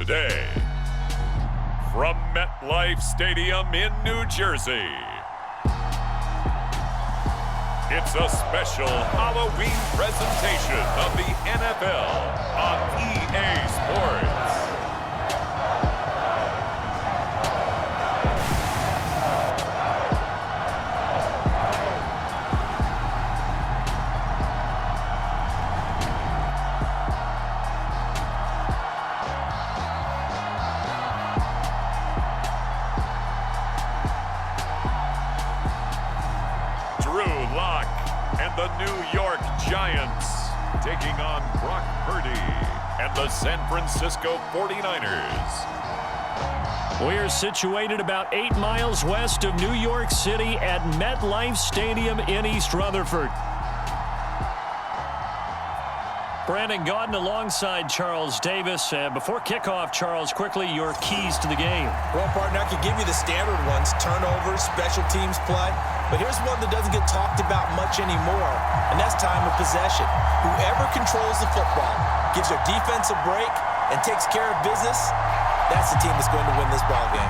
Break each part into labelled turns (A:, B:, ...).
A: today, from MetLife Stadium in New Jersey, it's a special Halloween presentation of the NFL on EA Sports. The New York Giants taking on Brock Purdy and the San Francisco 49ers.
B: We are situated about 8 miles west of New York City at MetLife Stadium in East Rutherford. Brandon Gaudin alongside Charles Davis. Before kickoff, Charles, quickly your keys to the game.
C: Well, partner, I could give you the standard ones, turnovers, special teams play. But here's one that doesn't get talked about much anymore, and that's time of possession. Whoever controls the football, gives their defense a break, and takes care of business, that's the team that's going to win this ball game.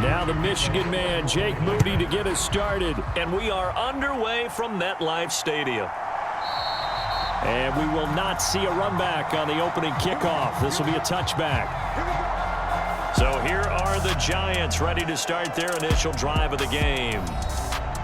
B: Now the Michigan man, Jake Moody, to get us started. And we are underway from MetLife Stadium. And we will not see a run back on the opening kickoff. This will be a touchback. So here are the Giants ready to start their initial drive of the game.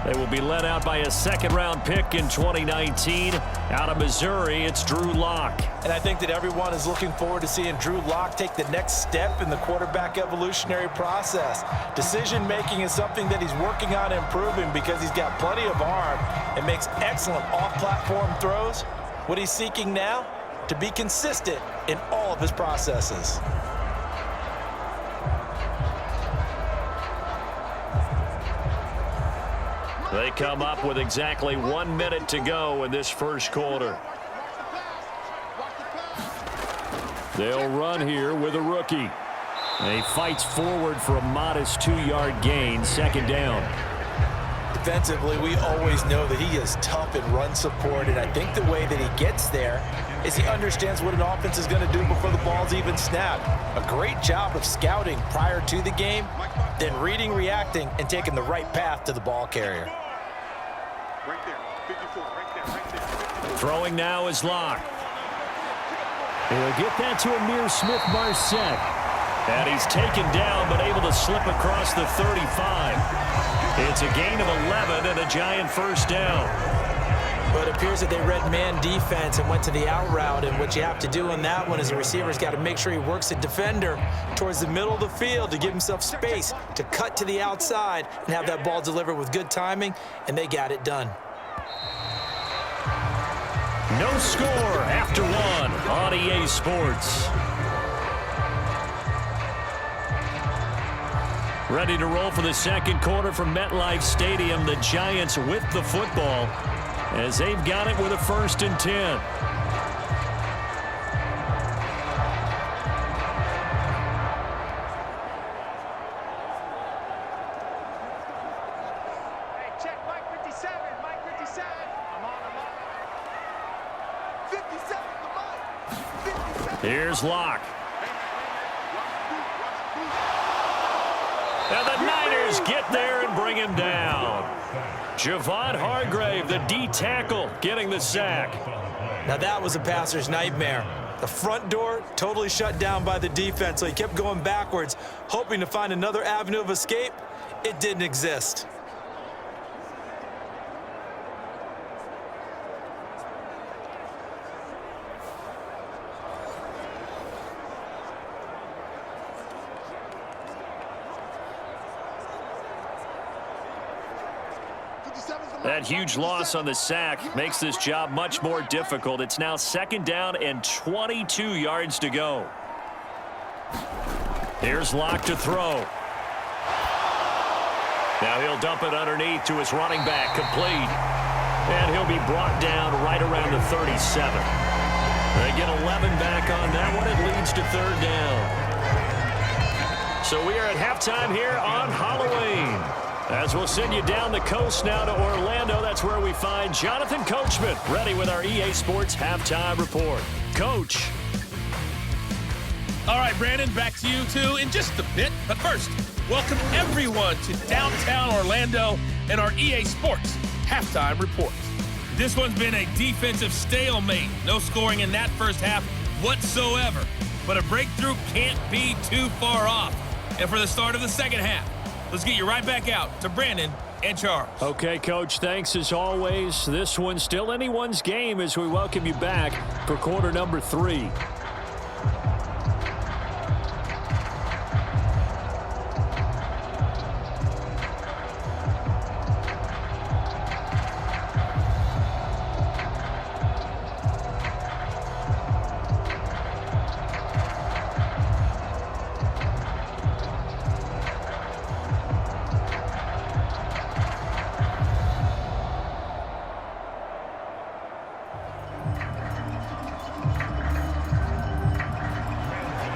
B: They will be led out by a second-round pick in 2019. Out of Missouri, it's Drew Lock.
C: And I think that everyone is looking forward to seeing Drew Lock take the next step in the quarterback evolutionary process. Decision-making is something that he's working on improving because he's got plenty of arm and makes excellent off-platform throws. What he's seeking now? To be consistent in all of his processes.
B: They come up with exactly 1 minute to go in this first quarter. They'll run here with a rookie. And he fights forward for a modest 2-yard gain, second down.
C: Defensively, we always know that he is tough in run support, and I think the way that he gets there is he understands what an offense is going to do before the ball's even snapped. A great job of scouting prior to the game, then reading, reacting, and taking the right path to the ball carrier.
D: Right there, 54, right there.
B: Throwing now is Lock. He'll get that to Amir Smith-Marset. And he's taken down, but able to slip across the 35. It's a gain of 11 and a Giant first down.
C: But it appears that they read man defense and went to the out route, and what you have to do on that one is the receiver's got to make sure he works the defender towards the middle of the field to give himself space to cut to the outside and have that ball delivered with good timing, and they got it done.
B: No score after one on EA Sports. Ready to roll for the second quarter from MetLife Stadium. The Giants with the football as they've got it with a 1st and 10.
D: Hey, check Mike 57. Mike 57. I'm on. 57 to Mike. 57.
B: Here's Lock. And the Niners get there and bring him down. Javon Hargrave, the D tackle, getting the sack.
C: Now that was a passer's nightmare. The front door totally shut down by the defense, so he kept going backwards, hoping to find another avenue of escape. It didn't exist.
B: That huge loss on the sack makes this job much more difficult. It's now 2nd down and 22 yards to go. Here's Locke to throw. Now he'll dump it underneath to his running back, complete. And he'll be brought down right around the 37. They get 11 back on that one. It leads to 3rd down. So we are at halftime here on Halloween. As we'll send you down the coast now to Orlando, that's where we find Jonathan Coachman ready with our EA Sports Halftime Report. Coach.
E: All right, Brandon, back to you two in just a bit. But first, welcome everyone to downtown Orlando and our EA Sports Halftime Report. This one's been a defensive stalemate. No scoring in that first half whatsoever. But a breakthrough can't be too far off. And for the start of the second half, let's get you right back out to Brandon and Charles.
B: Okay, Coach, thanks as always. This one's still anyone's game as we welcome you back for quarter number 3.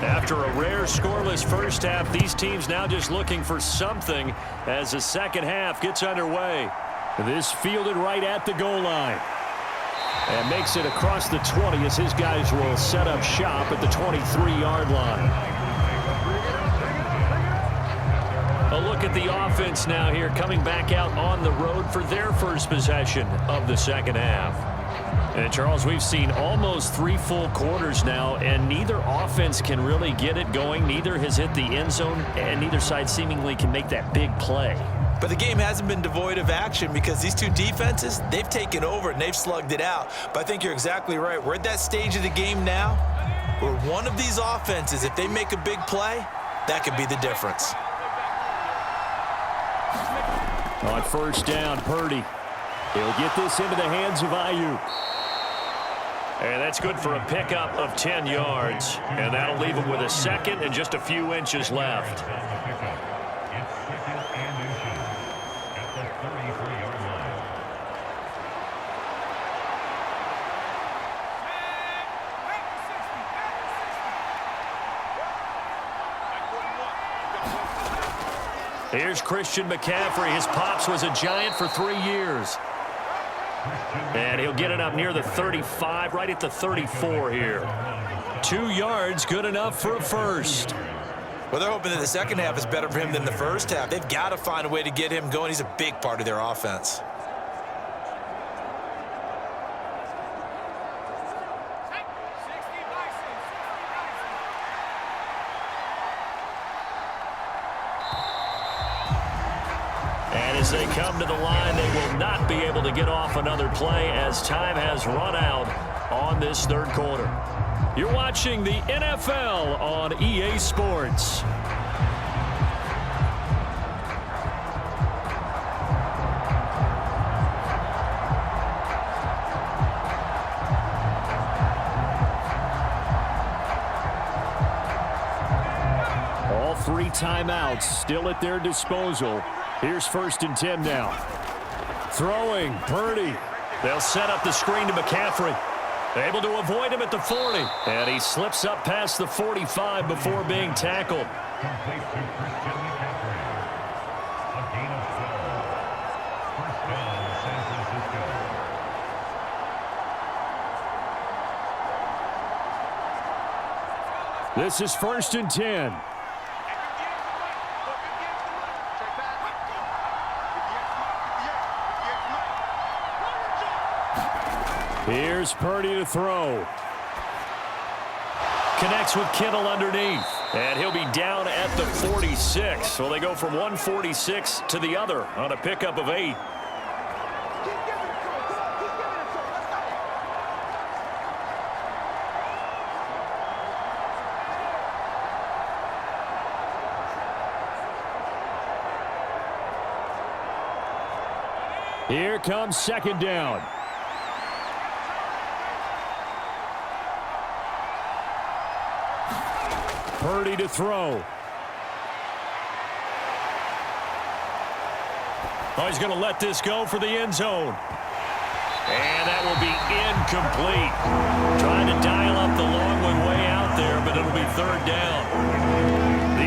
B: After a rare scoreless first half, these teams now just looking for something as the second half gets underway. This fielded right at the goal line. And makes it across the 20 as his guys will set up shop at the 23-yard line. A look at the offense now here, coming back out on the road for their first possession of the second half. And Charles, we've seen almost 3 full quarters now, and neither offense can really get it going. Neither has hit the end zone, and neither side seemingly can make that big play.
C: But the game hasn't been devoid of action because these two defenses, they've taken over and they've slugged it out. But I think you're exactly right. We're at that stage of the game now where one of these offenses, if they make a big play, that could be the difference.
B: On first down, Purdy. He'll get this into the hands of Ayuk. And that's good for a pickup of 10 yards. And that'll leave him with a second and just a few inches left. Here's Christian McCaffrey. His pops was a Giant for 3 years. And he'll get it up near the 35, right at the 34 here. 2 yards, good enough for a first.
C: Well, they're hoping that the second half is better for him than the first half. They've got to find a way to get him going. He's a big part of their offense.
B: As they come to the line, they will not be able to get off another play as time has run out on this third quarter. You're watching the NFL on EA Sports. All 3 timeouts still at their disposal. Here's 1st and 10 now. Throwing, Purdy. They'll set up the screen to McCaffrey. Able to avoid him at the 40. And he slips up past the 45 before being tackled. This is 1st and 10. Here's Purdy to throw. Connects with Kittle underneath. And he'll be down at the 46. So they go from 146 to the other on a pickup of 8. Here comes second down. Purdy to throw. Oh, he's going to let this go for the end zone. And that will be incomplete. Trying to dial up the long one way out there, but it'll be third down.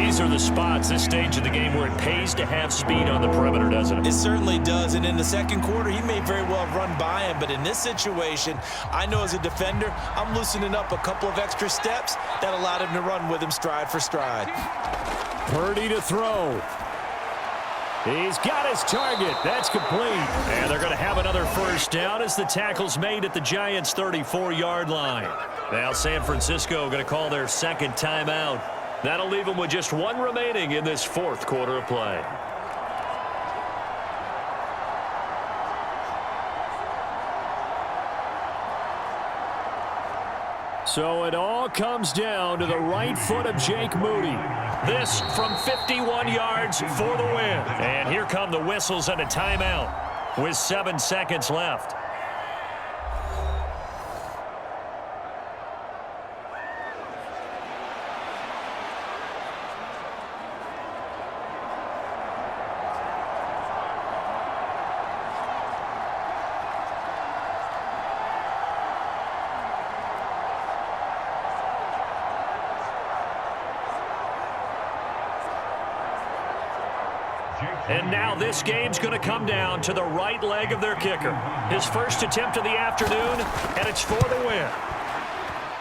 B: These are the spots, this stage of the game, where it pays to have speed on the perimeter, doesn't it?
C: It certainly does, and in the second quarter, he may very well run by him, but in this situation, I know as a defender, I'm loosening up a couple of extra steps that allowed him to run with him stride for stride.
B: Purdy to throw. He's got his target. That's complete. And they're going to have another first down as the tackle's made at the Giants' 34-yard line. Now San Francisco going to call their second timeout. That'll leave them with just one remaining in this fourth quarter of play. So it all comes down to the right foot of Jake Moody. This from 51 yards for the win. And here come the whistles and a timeout with 7 seconds left. And now this game's going to come down to the right leg of their kicker. His first attempt of the afternoon, and it's for the win.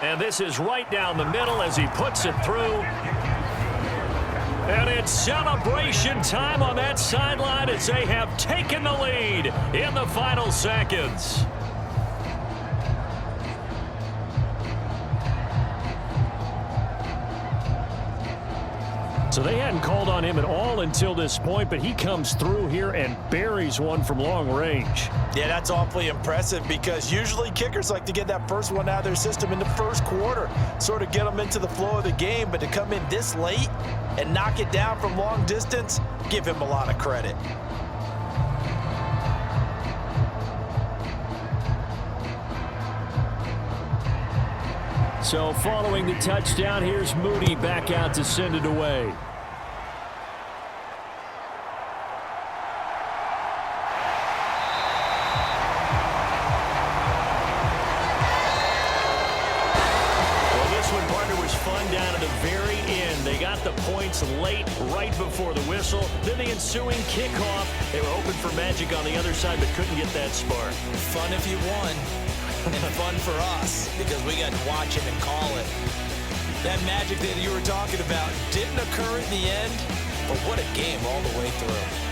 B: And this is right down the middle as he puts it through. And it's celebration time on that sideline as they have taken the lead in the final seconds. So they hadn't called on him at all until this point, but he comes through here and buries one from long range.
C: Yeah, that's awfully impressive because usually kickers like to get that first one out of their system in the first quarter, sort of get them into the flow of the game, but to come in this late and knock it down from long distance, give him a lot of credit.
B: So following the touchdown, here's Moody back out to send it away. Well, this one, partner, was fun down at the very end. They got the points late, right before the whistle. Then the ensuing kickoff. They were hoping for magic on the other side, but couldn't get that spark.
C: Fun if you won. And fun for us because we got to watch it and call it. That magic that you were talking about didn't occur in the end, but what a game all the way through.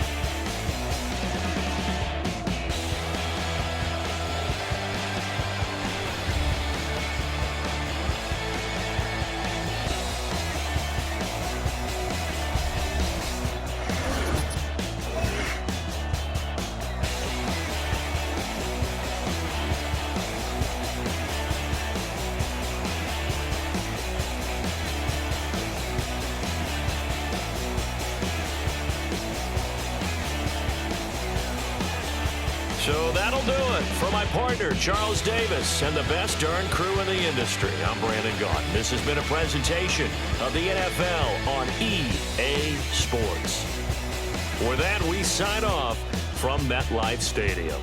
B: So that'll do it for my partner, Charles Davis, and the best darn crew in the industry. I'm Brandon Gaudin. This has been a presentation of the NFL on EA Sports. With that, we sign off from MetLife Stadium.